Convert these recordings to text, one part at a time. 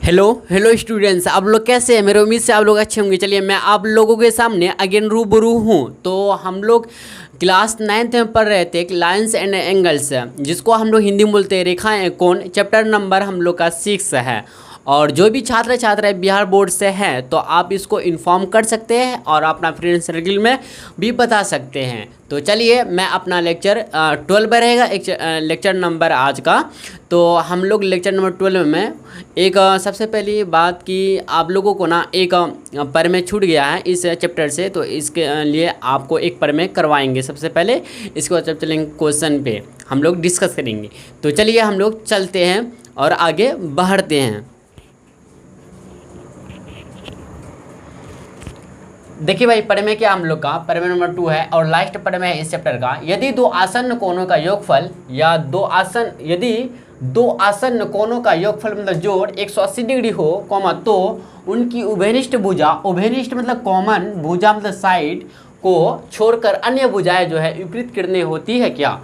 Hello hello students, आप लोग कैसे हैं? मेरी उम्मीद से आप लोग अच्छे होंगे। चलिए मैं आप लोगों के सामने अगेन रूबरू हूँ। तो हम लोग क्लास 9th में पढ़ रहे थे लाइन्स एंड एंगल्स, जिसको हम लोग हिंदी में बोलते हैं रेखाएं कोण। चैप्टर नंबर हम लोग का 6 है। और जो भी छात्र छात्राएं बिहार बोर्ड से हैं तो आप इसको इन्फॉर्म कर सकते हैं और अपना फ्रेंड सर्किल में भी बता सकते हैं। तो चलिए मैं अपना लेक्चर 12 में रहेगा, एक लेक्चर नंबर आज का। तो हम लोग लेक्चर नंबर 12 में एक सबसे पहली बात कि आप लोगों को ना एक प्रमेय छूट गया है इस चैप्टर से, तो इसके लिए आपको एक प्रमेय करवाएंगे सबसे पहले। इसके बाद जब चलेंगे क्वेश्चन पे हम लोग डिस्कस करेंगे। तो चलिए हम लोग चलते हैं और आगे बढ़ते हैं। देखिए भाई, प्रमेय क्या हम लोग का प्रमेय नंबर 2 है और लास्ट प्रमेय है इस चैप्टर का। यदि दो आसन्न कोणों का योगफल या यदि दो आसन्न कोणों का योगफल मतलब जोड़ 180 डिग्री हो कॉमा, तो उनकी उभयनिष्ठ भुजा, उभयनिष्ठ मतलब कॉमन, भुजा मतलब साइड को छोड़कर अन्य भुजाएं जो है विपरीत किरणें होती है। क्या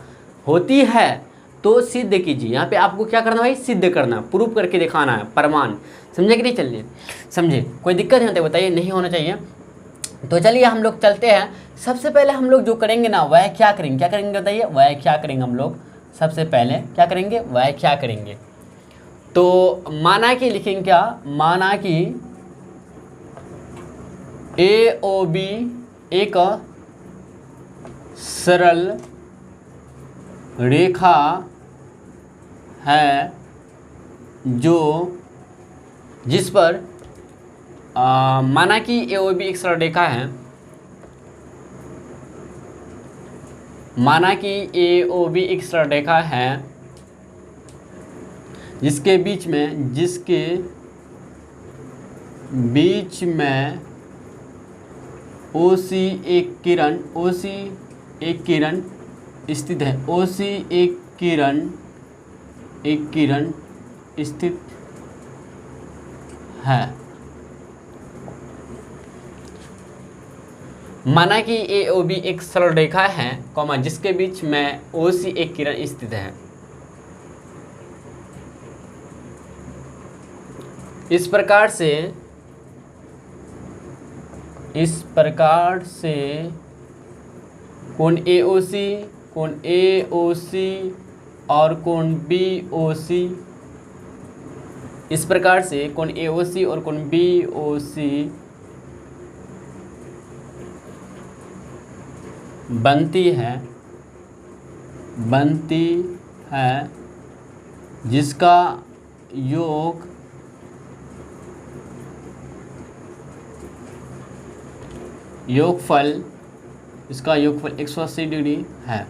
होती है? तो सिद्ध कीजिए। यहाँ पे आपको क्या करना भाई? सिद्ध करना, प्रूफ करके दिखाना है, प्रमाण। समझे कि नहीं? चलिए समझे, कोई दिक्कत है तो बताइए, नहीं होना चाहिए। तो चलिए हम लोग चलते हैं। सबसे पहले हम लोग जो करेंगे ना वह क्या करेंगे, क्या करेंगे बताइए? वह क्या करेंगे हम लोग? सबसे पहले क्या करेंगे? वह क्या करेंगे? तो माना कि लिखेंगे क्या? माना कि ए ओ बी एक सरल रेखा है जो जिस पर माना कि ए ओ बी एक सरल रेखा है। माना कि ए ओ बी एक सरल रेखा है जिसके बीच में ओ सी एक किरण स्थित है। ओ सी एक किरण स्थित है। माना कि ए ओ बी एक सरल रेखा है कॉमा, जिसके बीच में ओ सी एक किरण स्थित है। इस प्रकार से कोण ए ओ सी और कोण बी ओ सी, इस प्रकार से कोण ए ओ सी और कोण बी ओ सी बनती है जिसका योगफल 180 डिग्री है।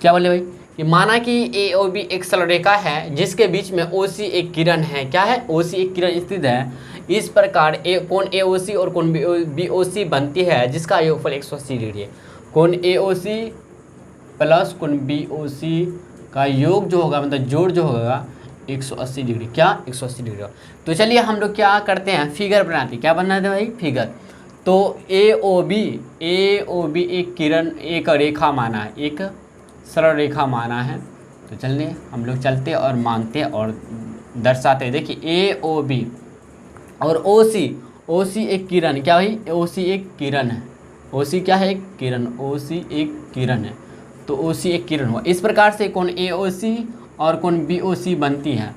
क्या बोले भाई? कि माना कि ए ओ बी एक सरल रेखा है जिसके बीच में ओ सी एक किरण है। क्या है? ओ सी एक किरण स्थित है। इस प्रकार कोण ए ओ सी और कोण बी ओ सी बनती है जिसका योगफल 180 डिग्री है। कोण ए ओ सी प्लस कोण बी ओ सी का योग जो होगा, मतलब जोड़ जो होगा 180 डिग्री। क्या? 180 डिग्री। तो चलिए हम लोग क्या करते हैं, फिगर बनाते हैं। क्या बनाते हैं भाई? फिगर। तो ए ओ बी एक रेखा माना है, एक सरल रेखा माना है। तो चलिए हम लोग चलते और मानते और दर्शाते हैं। देखिए ए ओ बी और ओ सी एक किरण। क्या भाई? ओ सी एक किरण है। ओ सी क्या है? एक किरण। ओ सी एक किरण है, तो ओ सी एक किरण हुआ। इस प्रकार से कोण ए ओ सी और कोण बी ओ सी बनती है।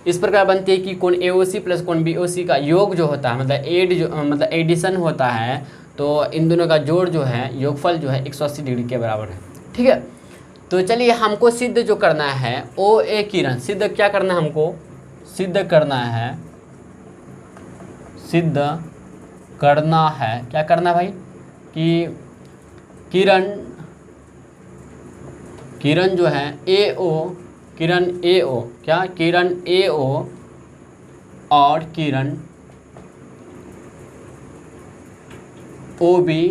इस प्रकार बनती है कि कोण ए ओ सी प्लस कोण बी ओ सी का योग जो होता है, मतलब एडिशन होता है, तो इन दोनों का जोड़ जो है, योगफल जो है 180 डिग्री के बराबर है। ठीक है। तो चलिए हमको सिद्ध जो करना है, ओ ए किरण सिद्ध क्या करना है? हमको सिद्ध करना है। क्या करना है भाई? कि किरण जो है किरण ए ओ और किरण ओ बी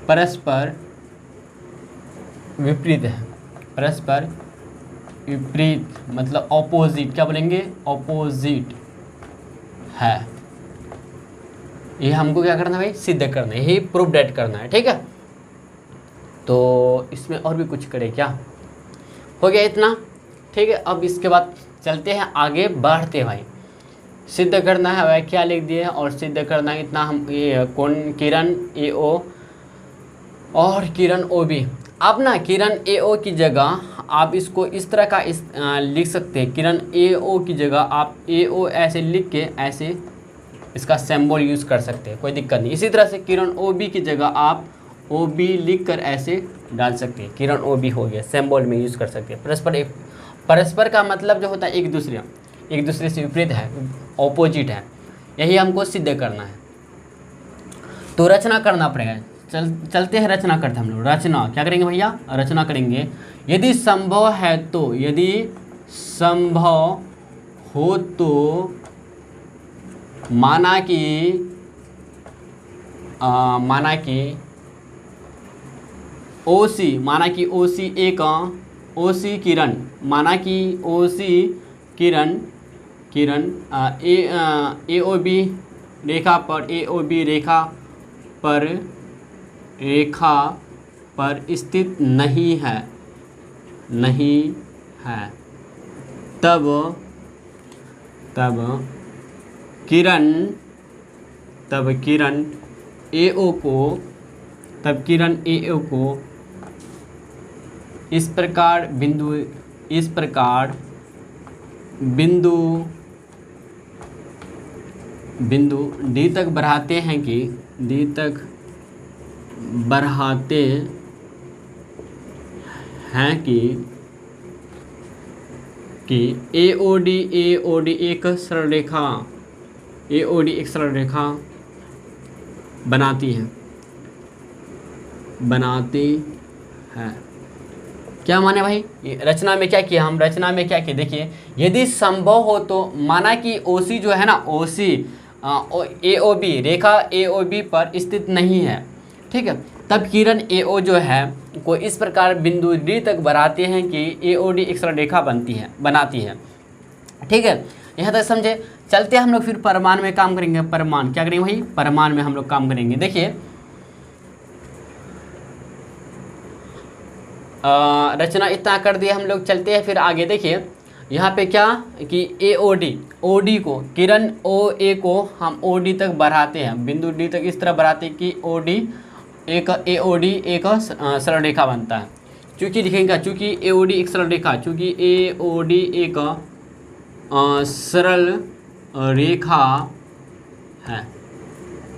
परस्पर विपरीत है। परस्पर विपरीत मतलब ऑपोजिट। क्या बोलेंगे? ऑपोजिट है। ये हमको क्या करना है भाई? सिद्ध करना है, यही प्रूफ डेट करना है। ठीक है। तो इसमें और भी कुछ करें क्या? हो गया इतना? ठीक है। अब इसके बाद चलते हैं आगे बढ़ते हैं भाई। सिद्ध करना है भाई, क्या लिख दिए और सिद्ध करना है इतना। हम ये कौन किरण AO और किरण OB। अब ना किरण AO की जगह आप इसको इस तरह का लिख सकते हैं। किरण AO की जगह आप AO ऐसे लिख के ऐसे इसका सिंबल यूज़ कर सकते हैं, कोई दिक्कत नहीं। इसी तरह से किरण OB की जगह आप OB लिख कर ऐसे डाल सकते हैं। किरण OB हो गया, सिंबल में यूज़ कर सकते हैं। परस्पर का मतलब जो होता है एक दूसरे से विपरीत है, ऑपोजिट है। यही हमको सिद्ध करना है, तो रचना करना पड़ेगा। चलते हैं रचना करते हैं हम लोग। रचना क्या करेंगे भैया, रचना करेंगे। यदि संभव है तो, यदि संभव हो तो माना कि OC एक OC किरण, माना कि OC किरण AOB रेखा पर स्थित नहीं है, तब किरण AO को इस प्रकार बिंदु D तक बढ़ाते हैं कि AOD एक सरल रेखा बनाती है। क्या माने भाई, रचना में क्या किया हम, रचना में क्या किया देखिए। यदि संभव हो तो, माना कि OC जो है ना, OC AOB रेखा AOB पर स्थित नहीं है, ठीक है, तब किरण AO जो है को इस प्रकार बिंदु D तक बढ़ाते हैं कि AOD एक सरल रेखा बनाती है। ठीक है, यहाँ तक समझे। चलते हम लोग फिर परमाणु में काम करेंगे। परमाणु क्या करेंगे भाई, परमाणु में हम लोग काम करेंगे। देखिए रचना इतना कर दिया हम लोग। चलते हैं फिर आगे। देखिए यहाँ पे क्या कि OD को, किरण OA को हम OD तक बढ़ाते हैं, बिंदु D तक इस तरह बढ़ाते हैं कि AOD एक सरल रेखा बनता है। चूँकि लिखेंगे, चूँकि AOD एक सरल रेखा, चूँकि AOD एक सरल रेखा है।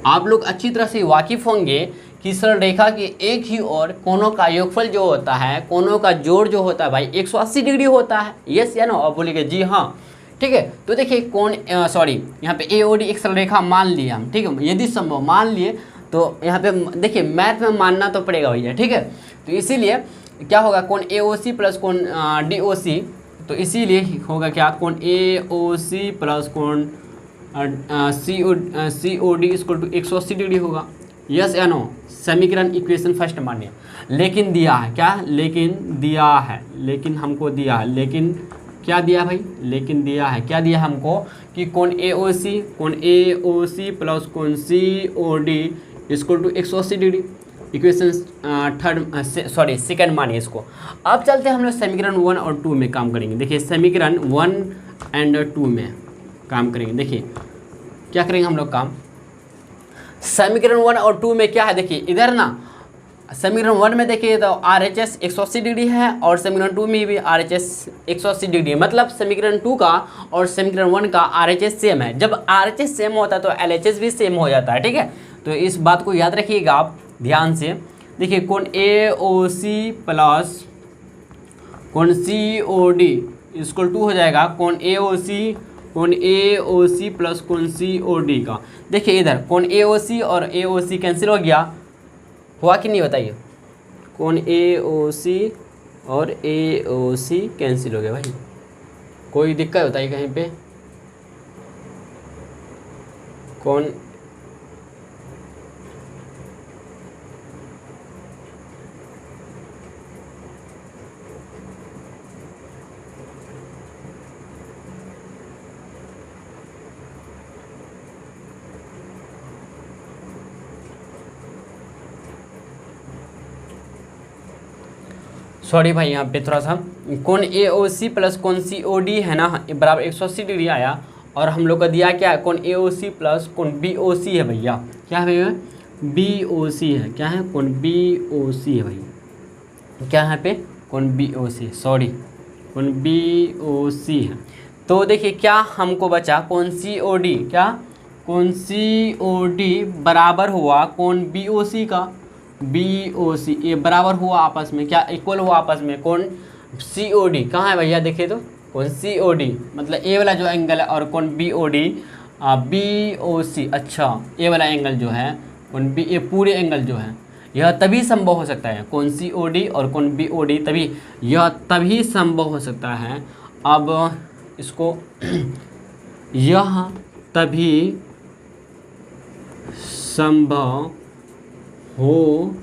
आप लोग अच्छी तरह से वाकिफ़ होंगे कि सरल रेखा के एक ही और कोनों का योगफल जो होता है, कोनों का जोड़ जो होता है भाई 180 डिग्री होता है। यस या नो, आप बोलेंगे जी हाँ, ठीक है। तो देखिए यहाँ पे AOD एक सरल रेखा मान लिए हम, ठीक है। यदि संभव मान लिए तो यहाँ पे देखिए मैथ में मानना तो पड़ेगा भैया, ठीक है। तो इसीलिए क्या होगा, कोण AOC प्लस कोण DOC, तो इसीलिए होगा क्या, कोण AOC प्लस कोण COD इक्वल टू 180 डिग्री होगा। यस या नो, समीकरण इक्वेशन फर्स्ट मानिए। लेकिन दिया है क्या, लेकिन हमको दिया है, लेकिन क्या दिया भाई, लेकिन दिया है क्या, दिया हमको कि कोण AOC प्लस कोण COD equal to 180 degree. Equation second मानिए इसको। अब चलते हैं हम लोग समीकरण 1 और 2 में काम करेंगे। देखिए समीकरण 1 एंड 2 में काम करेंगे। देखिए क्या करेंगे हम लोग काम, समीकरण 1 और 2 में क्या है। देखिए इधर ना समीकरण 1 में देखिए तो RHS 180 डिग्री है और समीकरण 2 में भी RHS 180 डिग्री है। मतलब समीकरण 2 का और समीकरण 1 का RHS सेम है। जब RHS सेम होता है तो LHS भी सेम हो जाता है, ठीक है। तो इस बात को याद रखिएगा आप ध्यान से। देखिए कोण AOC प्लस कोण COD इक्वल टू हो जाएगा कोण AOC प्लस कोण COD का। देखिए इधर कोण AOC और AOC कैंसिल हो गया, हुआ कि नहीं बताइए। कोण AOC और AOC कैंसिल हो गया भाई, कोई दिक्कत बताइए कहीं पे। कोण सॉरी भाई, यहाँ पे थोड़ा सा कोण ए ओ सी प्लस कोण सी ओ डी है ना, बराबर 180 डिग्री आया। और हम लोग का दिया क्या, कोण ए ओ सी प्लस कोण बी ओ सी है भैया। क्या है भैया, बी ओ सी है। क्या है, कोण बी ओ सी है भैया। क्या है यहाँ पे, कोण बी ओ सी, सॉरी कोण बी ओ सी है। तो देखिए क्या हमको बचा, कोण सी ओ डी, क्या कोण सी ओ डी बराबर हुआ कोण बी ओ सी का। बी ओ सी ये बराबर हुआ आपस में, क्या इक्वल हुआ आपस में, कोण सी ओ डी कहाँ है भैया, देखिए तो कोण सी ओ डी मतलब ए वाला जो एंगल है, और कोण B O D B O C, अच्छा ए वाला एंगल जो है कोण बी, ये पूरे एंगल जो है यह तभी संभव हो सकता है, कोण सी ओ डी और कोण बी ओ डी तभी, यह तभी संभव हो सकता है। अब इसको यह तभी संभव हो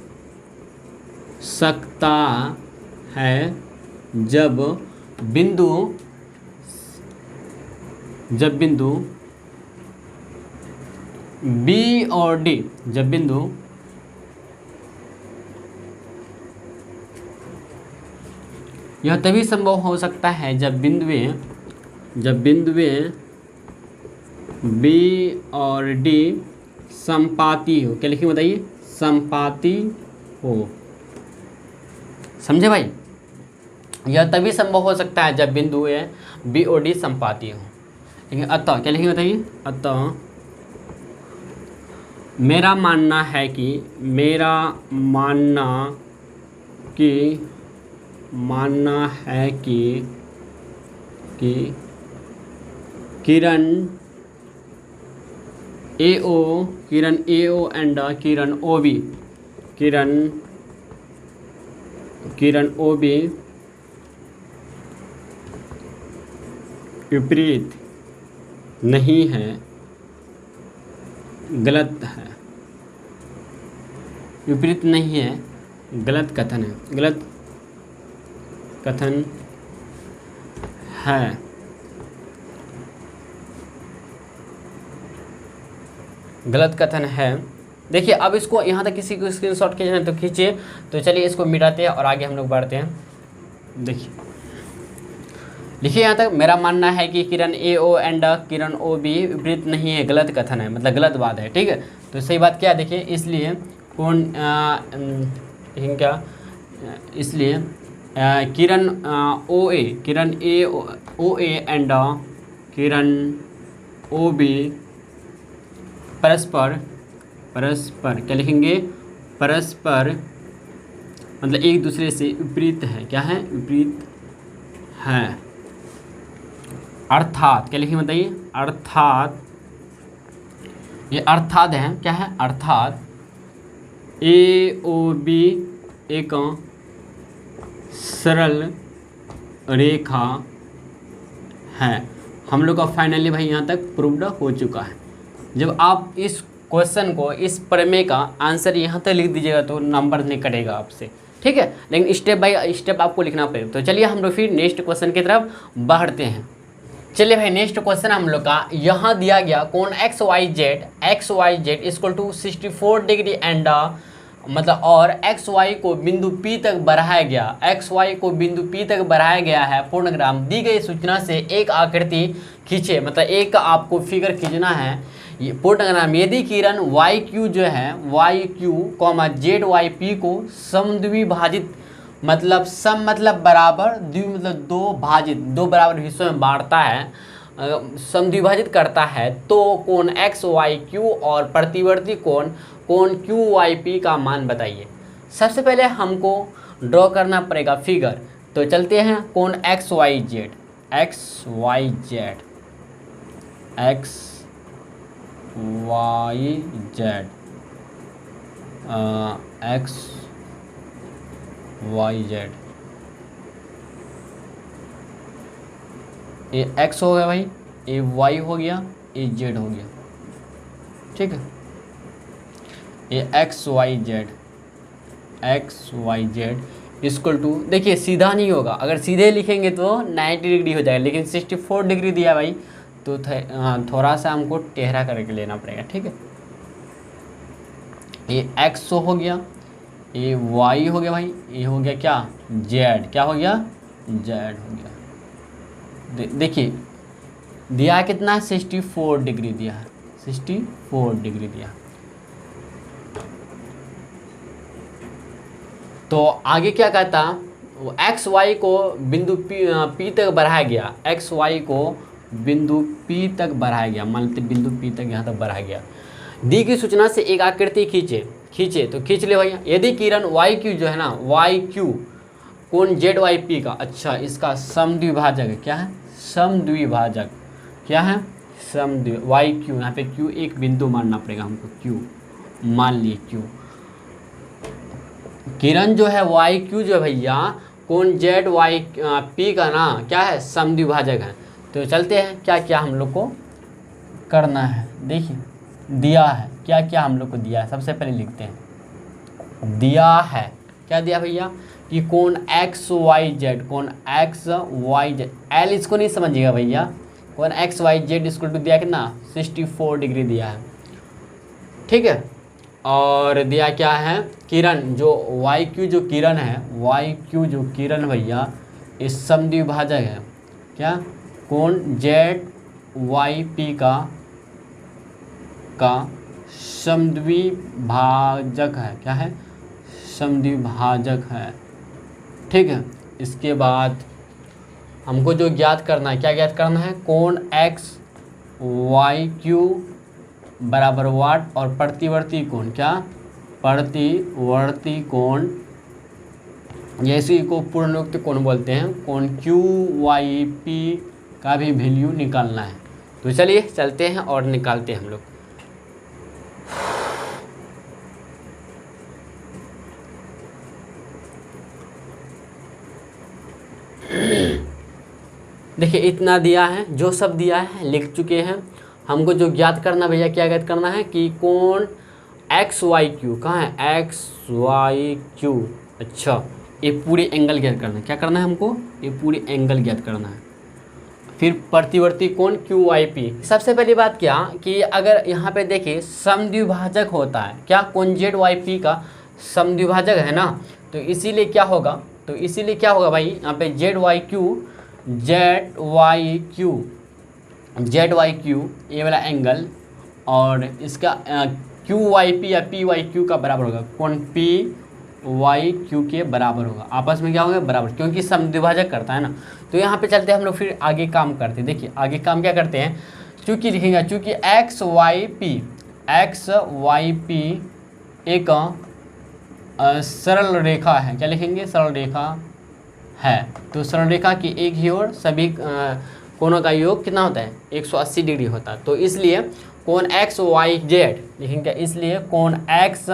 सकता है जब बिंदु बी और डी, जब बिंदु यह तभी संभव हो सकता है जब बिंदुएं बी और डी समपाती हो। क्या लिखें बताइए, समपाती हो, समझे भाई। यह तभी संभव हो सकता है जब बिंदुएं बी और डी समपाती हो। लेकिन अतः क्या लिखेंगे बताइए, अतः मेरा मानना है कि किरण ए ओ एंड किरण ओ बी विपरीत नहीं है, गलत है। विपरीत नहीं है, गलत कथन है, गलत कथन है। गलत कथन है। देखिए अब इसको यहाँ तक किसी को स्क्रीनशॉट खींचना है तो खींचिए। तो चलिए इसको मिटाते हैं और आगे हम लोग बढ़ते हैं। देखिए लिखिए यहाँ तक, मेरा मानना है कि किरण ए ओ एंड किरण ओ बी विपरीत नहीं है, गलत कथन है, मतलब गलत बात है, ठीक है। तो सही बात क्या है, देखिए इसलिए कौन क्या, इसलिए किरण ओ A and Kiran O B परस्पर क्या लिखेंगे, परस्पर मतलब एक दूसरे से विपरीत है। क्या है, विपरीत है। अर्थात क्या लिखेंगे बताइए, अर्थात, ये अर्थात है, क्या है, अर्थात ए ओ बी एक सरल रेखा है। हम लोग का फाइनली भाई यहाँ तक प्रूव्ड हो चुका है। जब आप इस क्वेश्चन को, इस प्रमेय का आंसर यहाँ तक लिख दीजिएगा तो नंबर नहीं कटेगा आपसे, ठीक है। लेकिन स्टेप बाय स्टेप आपको लिखना पड़ेगा। तो चलिए हम लोग फिर नेक्स्ट क्वेश्चन की तरफ बढ़ते हैं। चलिए भाई नेक्स्ट क्वेश्चन हम लोग का यहाँ दिया गया, कोण x y z equal to 64 degree and मतलब और एक्स वाई को बिंदु P तक बढ़ाया गया, है पूर्णग्राम। दी गई सूचना से एक आकृति खींचे, मतलब एक आपको फिगर खींचना है ये पूर्णग्राम। यदि किरण वाई क्यू जो है, y q comma z y p को समद्विभाजित मतलब सम मतलब बराबर, द्वि मतलब दो भाजित, दो बराबर हिस्सों में बांटता है, समद्विभाजित करता है, तो कोण एक्स वाई क्यू और प्रतिवर्ती कोण क्यू वाई पी का मान बताइए। सबसे पहले हमको ड्रॉ करना पड़ेगा फिगर। तो चलते हैं, कोण x y z x y z ये एक्स हो गया भाई, ये वाई हो गया, ये जेड हो गया, ठीक है। ये x y z equal to, देखिए सीधा नहीं होगा, अगर सीधे लिखेंगे तो 90 डिग्री हो जाएगा, लेकिन 64 डिग्री दिया भाई तो थोड़ा सा हमको टेढ़ा करके लेना पड़ेगा, ठीक है। ये एक्स हो गया, ए वाई हो गया भाई, ये हो गया क्या जेड, क्या हो गया जेड हो गया। देखिए दिया है कितना, 64 डिग्री दिया है, 64 डिग्री दिया। तो आगे क्या कहता, वो एक्स वाई को बिंदु पी तक बढ़ाया गया, एक्स वाई को बिंदु पी तक बढ़ाया गया, मान लेते बिंदु पी तक यहाँ तक बढ़ाया गया। दी की सूचना से एक आकृति खींचे तो खींच ले भैया। यदि किरण वाई क्यू जो है ना, वाई क्यू कोण जेड वाई पी का, अच्छा इसका समद्विभाजक है, क्या है समद्विभाजक, क्या है वाई क्यू, यहाँ पे क्यू एक बिंदु मानना पड़ेगा हमको, क्यू मान लिए क्यू। किरण जो है वाई क्यू जो है भैया कोण जेड वाई पी का ना क्या है समद्विभाजक है। तो चलते हैं क्या क्या हम लोग को करना है। देखिए दिया है क्या क्या हम लोग को दिया है, सबसे पहले लिखते हैं। दिया है क्या दिया भैया कि कोण एक्स वाई जेड, कोण एक्स वाई जेड, एल इसको नहीं समझिएगा भैया, कोण एक्स वाई जेड इसको दिया कितना 64 डिग्री दिया है, ठीक है। और दिया क्या है किरण जो वाई क्यू जो किरण है, वाई क्यू जो किरण भैया इस समद्विभाजक है, क्या कोण जेड वाई पी का समद्विभाजक है, क्या है समद्विभाजक है, ठीक है। इसके बाद हमको जो ज्ञात करना है, क्या ज्ञात करना है, कोण एक्स वाई क्यू बराबर वाट और प्रतिवर्ती कोण, क्या प्रतिवर्ती कोण, जैसे को पूर्णोक्त कोण बोलते हैं, कोण क्यू वाई पी का भी वैल्यू निकालना है। तो चलिए चलते हैं और निकालते हैं हम लोग। देखिए इतना दिया है, जो सब दिया है लिख चुके हैं। हमको जो ज्ञात करना भैया, क्या ज्ञात करना है कि कोण एक्स वाई क्यू, कहाँ है एक्स वाई क्यू, अच्छा ये पूरे एंगल ज्ञात करना है, क्या करना है हमको ये पूरे एंगल ज्ञात करना है। फिर प्रतिवर्ती कोण क्यू वाई पी। सबसे पहली बात क्या कि अगर यहाँ पे देखिए समद्विभाजक होता है, क्या कोण जेड वाई पी का समद्विभाजक है ना, तो इसीलिए क्या होगा, तो इसीलिए क्या होगा भाई यहाँ पे जेड वाई क्यू ये वाला एंगल और इसका क्यू वाई पी या पी वाई क्यू का बराबर होगा, कोण पी वाई क्यू के बराबर होगा, आपस में क्या होगा बराबर, क्योंकि समद्विभाजक करता है ना। तो यहाँ पे चलते हैं हम लोग, फिर आगे काम करते हैं। देखिए आगे काम क्या करते हैं, चूँकि लिखेंगे चूँकि एक्स वाई पी एक सरल रेखा है, क्या लिखेंगे सरल रेखा है। तो सरल रेखा की एक ही ओर सभी कोणों का योग कितना होता है 180 डिग्री होता है। तो इसलिए कोण एक्स वाई जेड लिखेंगे, इसलिए कोण एक्स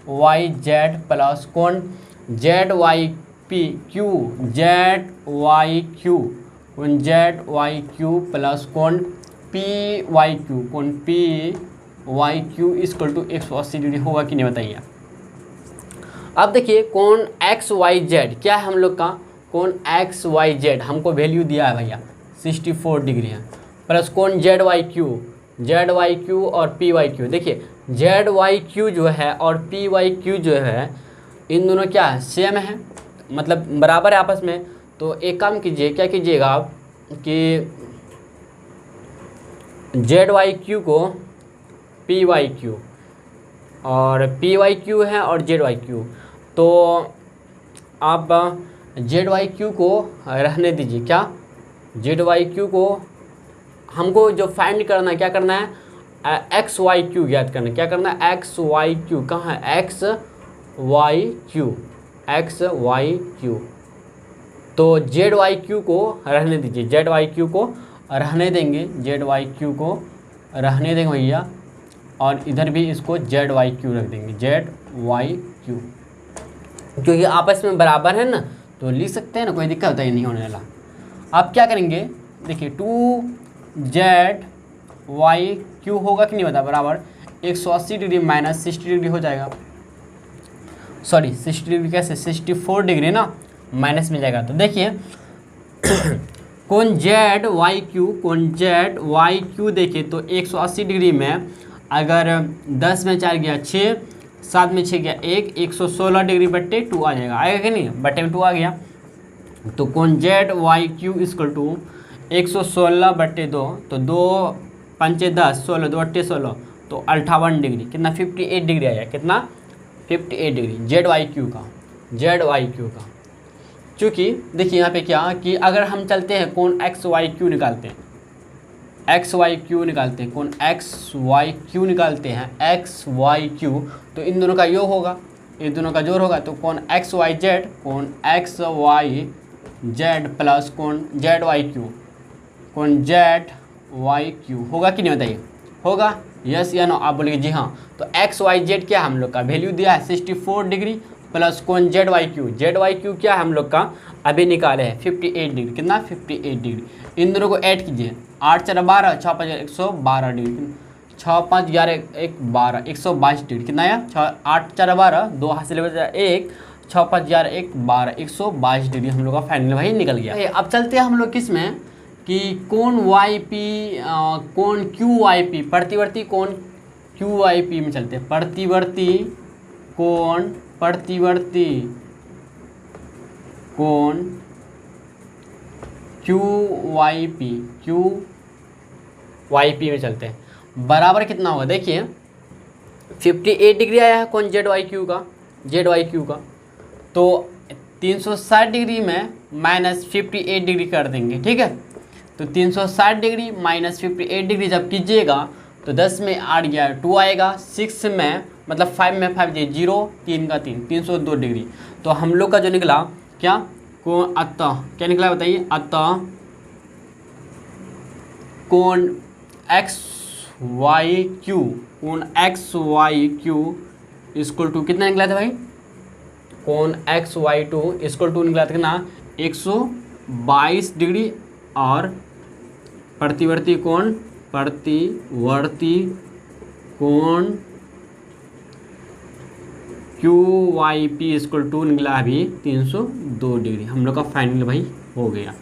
वाई जेड प्लस कोण z y p q z y q, कोण जेड वाई क्यू प्लस कोण पी वाई क्यू, कोण p y q equal to 180 degree होगा कि नहीं बताइए। अब देखिए कोण एक्स वाई जेड क्या है हम लोग का, कोण एक्स वाई जेड हमको वैल्यू दिया है भैया 64 डिग्री है, प्लस कोण जेड वाई क्यू और पी वाई क्यू। देखिए जेड वाई क्यू जो है और पी वाई क्यू जो है इन दोनों क्या है सेम है, मतलब बराबर है आपस में। तो एक काम कीजिए, क्या कीजिएगा आप कि जेड वाई क्यू को पी वाई क्यू और पी वाई क्यू है और जेड वाई क्यू, तो आप जेड वाई क्यू को रहने दीजिए, क्या जेड वाई क्यू को हमको जो फाइंड करना है, क्या करना है एक्स वाई क्यू ज्ञात करना है, क्या करना है एक्स वाई क्यू, कहाँ है एक्स वाई क्यू। तो जेड वाई क्यू को रहने दीजिए, जेड वाई क्यू को रहने देंगे, जेड वाई क्यू को रहने देंगे भैया, और इधर भी इसको जेड वाई क्यू रख देंगे, जेड वाई क्यू, क्योंकि आपस में बराबर है ना तो लिख सकते हैं ना, कोई दिक्कत होता है नहीं होने वाला। आप क्या करेंगे देखिए 2z वाई क्यू होगा कि नहीं बता बराबर 180 डिग्री माइनस 60 डिग्री हो जाएगा, सॉरी 60 डिग्री कैसे 64 डिग्री ना माइनस में जाएगा। तो देखिए कोण जेड वाई क्यू देखिए तो 180 डिग्री में अगर 10 में 4 गया 6 7 में 6 गया 1, 116 डिग्री बट्टे 2 आ जाएगा, आएगा कि नहीं, बट्टे में 2 आ गया। तो कोण z y q equal to 116 बट्टे 2, तो 2 पंचे 10, 16, 2 अट्ठे 16, तो 58 डिग्री, कितना 58 डिग्री आया, कितना 58 डिग्री जेड वाई क्यू का, जेड वाई क्यू का। चूँकि देखिए यहाँ पे क्या कि अगर हम चलते हैं कोण एक्स वाई क्यू निकालते हैं, एक्स वाई क्यू निकालते हैं, कोण एक्स वाई क्यू निकालते हैं, एक्स वाई क्यू, तो इन दोनों का योग होगा, इन दोनों का जोड़ होगा, तो कोण एक्स वाई जेड, कोण एक्स वाई जेड प्लस कोण जेड वाई क्यू, कोण जेड वाई क्यू होगा कि नहीं, बताइए होगा, यस या नो, आप बोलिए जी हाँ। तो एक्स वाई जेड क्या हम लोग का वैल्यू दिया है 64 डिग्री प्लस कोण z y q, z y q क्या हम लोग का अभी निकाले हैं 58 डिग्री, कितना 58 डिग्री। इन दोनों को ऐड कीजिए, 8 4 12, 6 5 112 डिग्री, 6 5 11 1 12, 122 डिग्री, कितना आया 8 4 12, 2 हासिल 1, 6 5 11 1 12, 122 डिग्री हम लोग का फाइनल भाई निकल गया। अब चलते हैं हम लोग किस में कि कोण वाई पी, कोण क्यू वाई पी, प्रतिवर्ती कोण क्यू वाई पी में चलते हैं, प्रतिवर्ती कोण, प्रतिवर्ती कोण q y p, q y p में चलते हैं। बराबर कितना होगा, देखिए 58 डिग्री आया है कोण जेड वाई क्यू का, जेड वाई क्यू का, तो 360 डिग्री में माइनस 58 डिग्री कर देंगे, ठीक है। तो 360 डिग्री माइनस 58 डिग्री जब कीजिएगा तो 10 में 8 गया 2 आएगा, 6 में मतलब 5 में 5 दिए 0, 3 का 3, 302 डिग्री। तो हम लोग का जो निकला क्या कोण, अतः क्या निकला बताइए, अतः कोण एक्स वाई क्यू, कोण x y q equal to कितना निकला था भाई, कोण x y two equal to निकला था कितना 122 डिग्री, और प्रतिवर्ती कोण, प्रतिवर्ती कोण q y p equal to निकला अभी 302 डिग्री, हम लोग का फाइनल भाई हो गया।